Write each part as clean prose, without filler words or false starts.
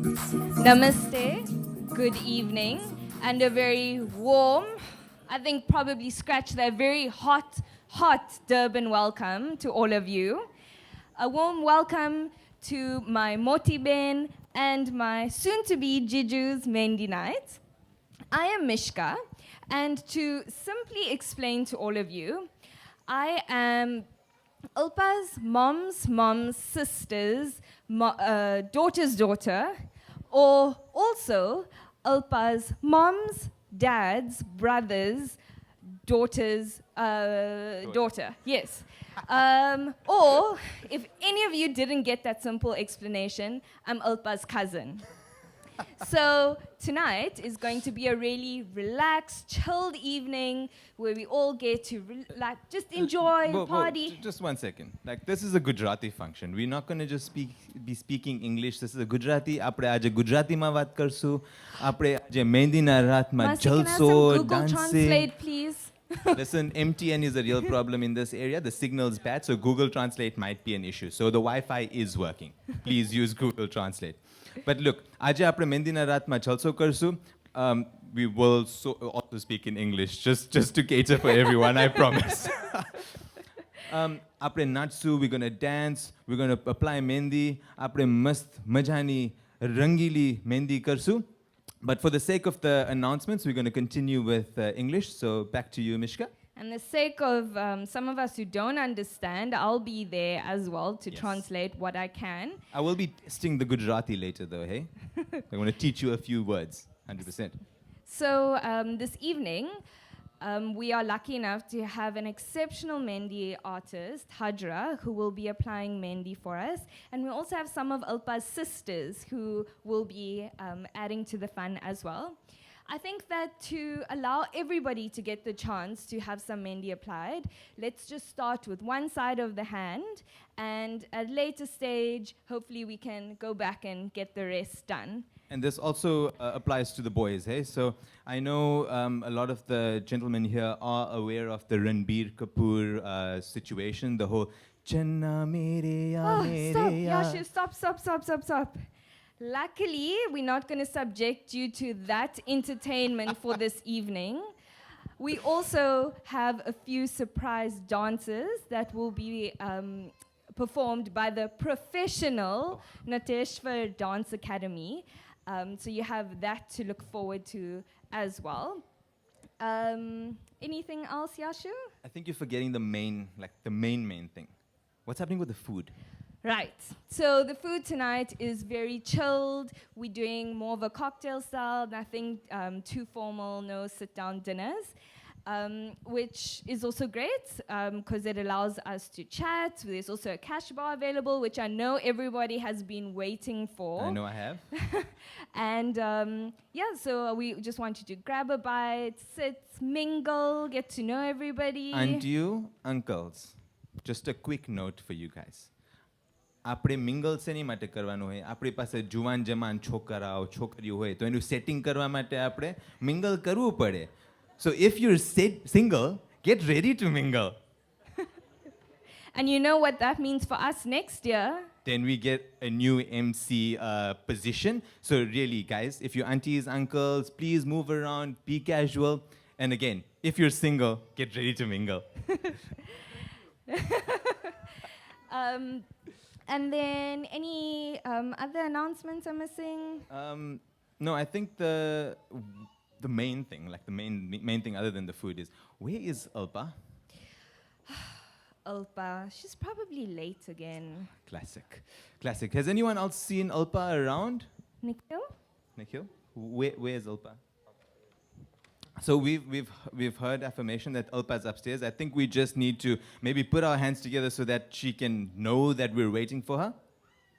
Namaste, good evening, and a very warm, I think probably scratch that, very hot Durban welcome to all of you. A warm welcome to my Moti Ben and my soon-to-be Jiju's Mendi night. I am Mishka, and to simply explain to all of you, I am Ulpa's mom's sister's daughter's daughter, or also Ulpa's mom's dad's brother's daughter's daughter. Yes. Or if any of you didn't get that simple explanation, I'm Ulpa's cousin. So tonight is going to be a really relaxed, chilled evening where we all get to just enjoy, party. Just 1 second. Like, this is a Gujarati function. We're not going to just be speaking English. This is a Gujarati. આપણે આજે ગુજરાતીમાં વાત કરશું. આપણે આજે મહેંદીના રાતમાં Masi, can I have જલસો, some Google dancing. Translate, please? Listen, MTN is a real problem in this area. The signal's bad, so Google Translate might be an issue. So the Wi-Fi is working. Please use Google Translate. But look, આજે આપણે મહેંદીના રાતમાં જલસો કરશું. We will also speak in English, just to cater for everyone, I promise. આપણે નાચશું, we're going to dance, we're going to apply mehndi, આપણે મસ્ત મજાની રંગીલી મહેંદી કરશું. But for the sake of the announcements, we're going to continue with English. So back to you, Mishka. And the sake of some of us who don't understand, I'll be there as well to Yes. translate what I can. I will be testing the Gujarati later, though, hey? I want to teach you a few words, 100%. So this evening, we are lucky enough to have an exceptional Mendi artist, Hajra, who will be applying Mendi for us. And we also have some of Ulpa's sisters who will be adding to the fun as well. I think that to allow everybody to get the chance to have some Mendi applied, let's just start with one side of the hand, and at a later stage, hopefully we can go back and get the rest done. And this also applies to the boys, hey? So I know a lot of the gentlemen here are aware of the Ranbir Kapoor situation, the whole Channa mere ya Oh, mere stop, ya. Yashu, stop. Luckily, we're not going to subject you to that entertainment for this evening. We also have a few surprise dances that will be performed by the professional Nateshwar Dance Academy. So you have that to look forward to as well. Anything else, Yashu? I think you're forgetting the main thing. What's happening with the food? Right. So the food tonight is very chilled. We're doing more of a cocktail style, nothing too formal, no sit-down dinners, which is also great because it allows us to chat. There's also a cash bar available, which I know everybody has been waiting for. I know I have. And so we just want you to grab a bite, sit, mingle, get to know everybody. And you, uncles, just a quick note for you guys. આપણે mingle શેની માટે કરવાનું હોય? આપણી પાસે જુવાન જમાન છોકરાઓ છોકરીઓ હોય તો એનું સેટિંગ કરવા માટે આપણે મિંગલ કરવું પડે. So if you're single, get ready to mingle. And you know what that means for us next year? Then we get a new MC position. So really, guys, if your aunties, uncles, please move around, be casual. And again, if you're single, get ready to mingle. And then any other announcements I'm missing? No, I think the main thing, like the main thing other than the food is, where is Ulpa? Ulpa, she's probably late again. Classic. Has anyone else seen Ulpa around? Nikhil? Where's Ulpa? So we've heard affirmation that Ulpa's upstairs. I think we just need to maybe put our hands together so that she can know that we're waiting for her.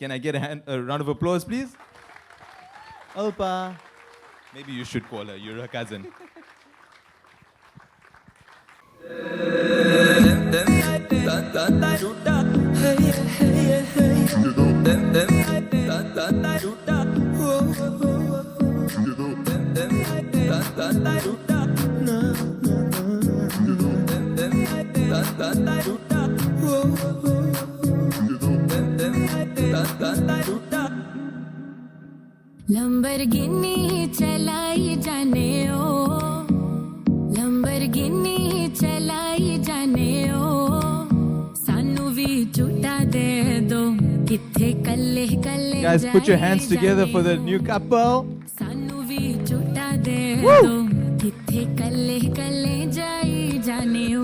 Can I get a round of applause, please? Ulpa. Maybe you should call her. You're her cousin. Lamborghini चलाई जाने ओ Lamborghini चलाई जाने ओ सानू भी झूठा दे दो किथे कल्ले कल्ले Guys, put your hands together for the new couple. सानू भी झूठा दे दो किथे कल्ले कल्ले जाई जाने ओ.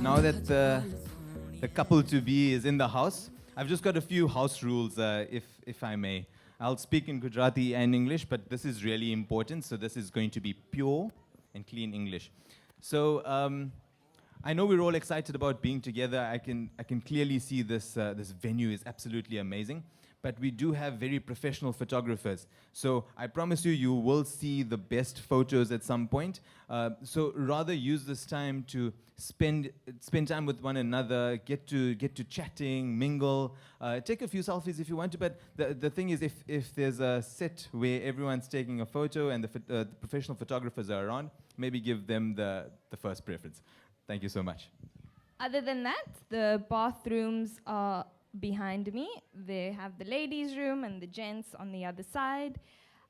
Now that the couple to be is in the house, I've just got a few house rules, if I may. I'll speak in Gujarati and English, but this is really important. So this is going to be pure and clean English. So I know we're all excited about being together. I can clearly see this venue is absolutely amazing. But we do have very professional photographers. So I promise you will see the best photos at some point. So rather use this time to spend time with one another, get to chatting, mingle, take a few selfies if you want to. But the thing is, if there's a set where everyone's taking a photo and the professional photographers are around, maybe give them the first preference. Thank you so much. Other than that, the bathrooms are behind me. They have the ladies' room and the gents on the other side.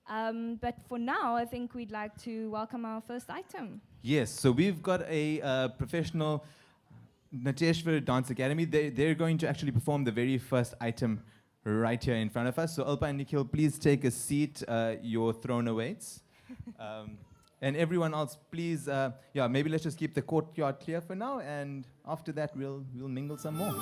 But for now, I think we'd like to welcome our first item. Yes, so we've got a professional Nateshwar Dance Academy. They're going to actually perform the very first item right here in front of us. So Alpa and Nikhil, please take a seat. Your throne awaits. And everyone else, please, maybe let's just keep the courtyard clear for now, and after that, we'll mingle some more.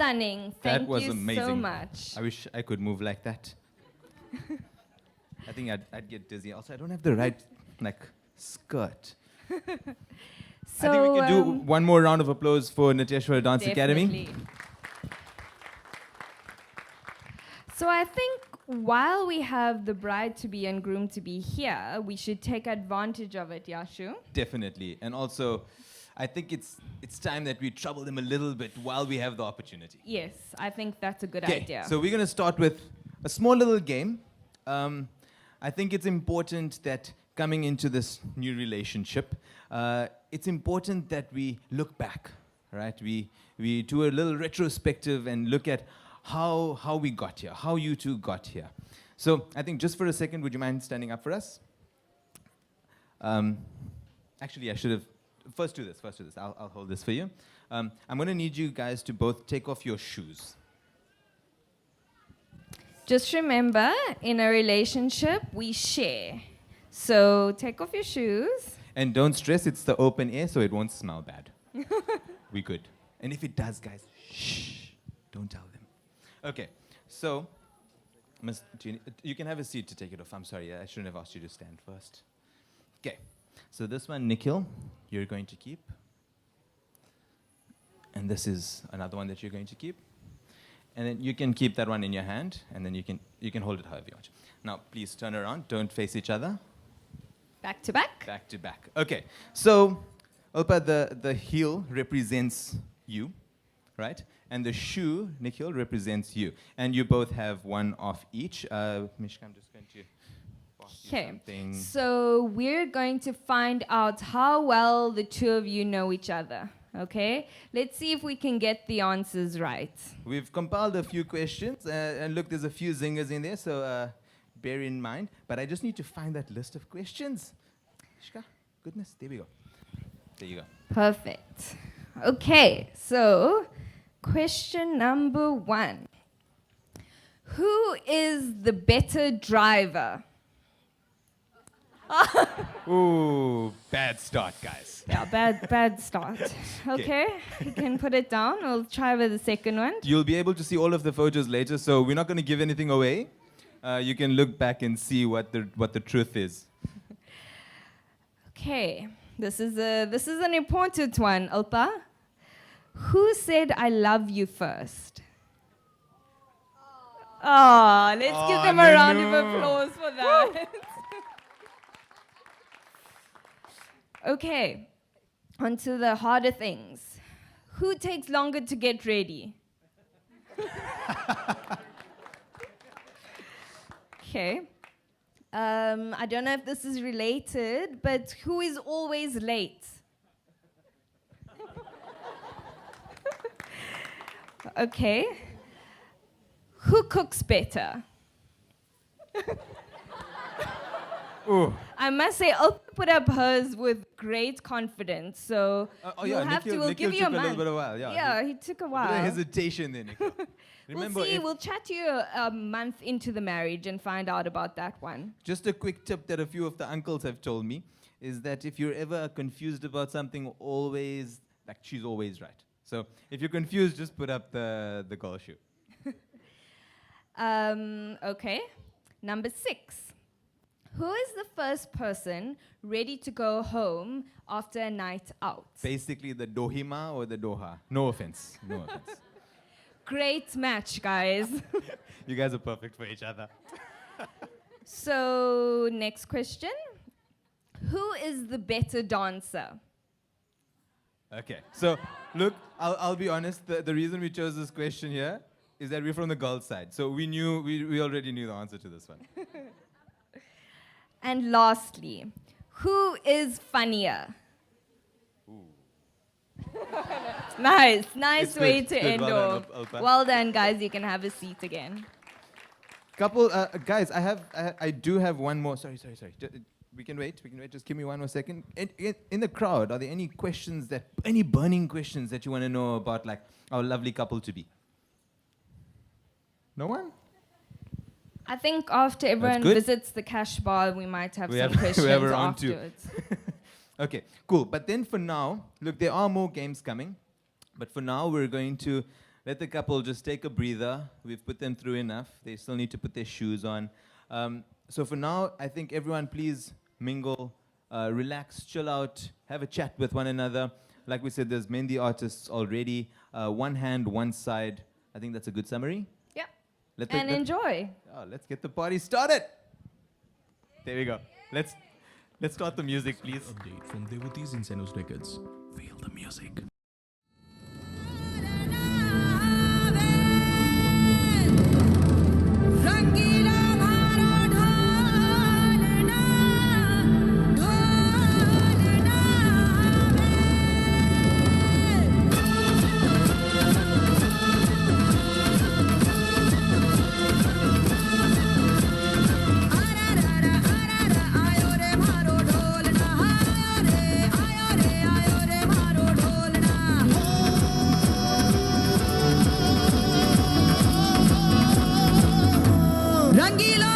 stunning. Thank That was you amazing. so much. I wish I could move like that. I think I'd get dizzy. Also, I don't have the right skirt. So, I think we can do one more round of applause for Natyeshwara Dance Academy. definitely. So I think while we have the bride-to-be and groom-to-be here, we should take advantage of it, Yashu. Definitely. And also, I think it's time that we trouble them a little bit while we have the opportunity. Yes, I think that's a good Okay, idea. so we're going to start with a small little game. I think it's important that coming into this new relationship, it's important that we look back, right? We do a little retrospective and look at how we got here, how you two got here. So I think just for a second, would you mind standing up for us? Actually, I should have. First do this. I'll hold this for you. I'm going to need you guys to both take off your shoes. Just remember, in a relationship, we share. So take off your shoes. And don't stress, it's the open air, so it won't smell bad. We good. And if it does, guys, shh, don't tell them. Okay, so, Miss Jeannie, you can have a seat to take it off. I'm sorry, I shouldn't have asked you to stand first. Okay, so this one, Nikhil, you're going to keep. And this is another one that you're going to keep. And then you can keep that one in your hand, and then you can hold it however you want. Now, please turn around. Don't face each other. Back to back. Back to back. Okay. So, Ulpa, the heel represents you, right? And the shoe, Nikhil, represents you. And you both have one of each. Mishka, I'm just going to pass you Okay. something. So we're going to find out how well the two of you know each other. Okay? Let's see if we can get the answers right. We've compiled a few questions, and look, there's a few zingers in there, so bear in mind. But I just need to find that list of questions. Shika, goodness, there we go. There you go. Perfect. Okay, so question number 1. Who is the better driver? Ooh, bad start, guys. Yeah, bad start. Okay, you can put it down. We'll try with the second one. You'll be able to see all of the photos later, so we're not going to give anything away. You can look back and see what the truth is. Okay, this is an important one, Ulpa. Who said I love you first? Oh, let's give them a round of applause for that. Okay, on to the harder things. Who takes longer to get ready? Okay. I don't know if this is related, but who is always late? Okay. Who cooks better? Ooh. I must say, I'll put up hers with great confidence. So Yeah, we'll give you a took a little month. bit of a while. Yeah, he took a A bit of while. hesitation there, Nikhil. Remember, We'll see. if- We'll chat to you a month into the marriage and find out about that one. just a quick tip that a few of the uncles have told me is that if you're ever confused about something, always, she's always right. So if you're confused, just put up the girl shoe. Okay. Number 6. Who is the first person ready to go home after a night out? Basically, the Dohima or the Doha. No offense. No offense. Great match, guys. You guys are perfect for each other. So, next question. Who is the better dancer? Okay. So, look, I'll be honest. The reason we chose this question here is that we're from the girls' side. So we already knew the answer to this one. And lastly, who is funnier? Nice It's way good, to good. end Well done, off. Alpa. Well done, guys. You can have a seat again. Couple, guys, I do have one more. Sorry. We can wait. Just give me one more second. In the crowd, are there any burning questions that you want to know about, like our lovely couple to be? No one? I think after everyone good. visits the cash bar, we might have We some have- we questions have a round two. afterwards. Okay, cool. But then for now, look, there are more games coming. But for now, we're going to Let the couple just take a breather. We've put them through enough. They still need to put their shoes on. So for now, I think everyone please mingle, relax, chill out, have a chat with one another. Like we said, there's Mehndi artists already. One hand, one side. I think that's a good summary. Yeah. And enjoy. Let's get the party started. There we go. Let's start the music, please. Update from Devotees in Senos Records. Feel the music. Rangeela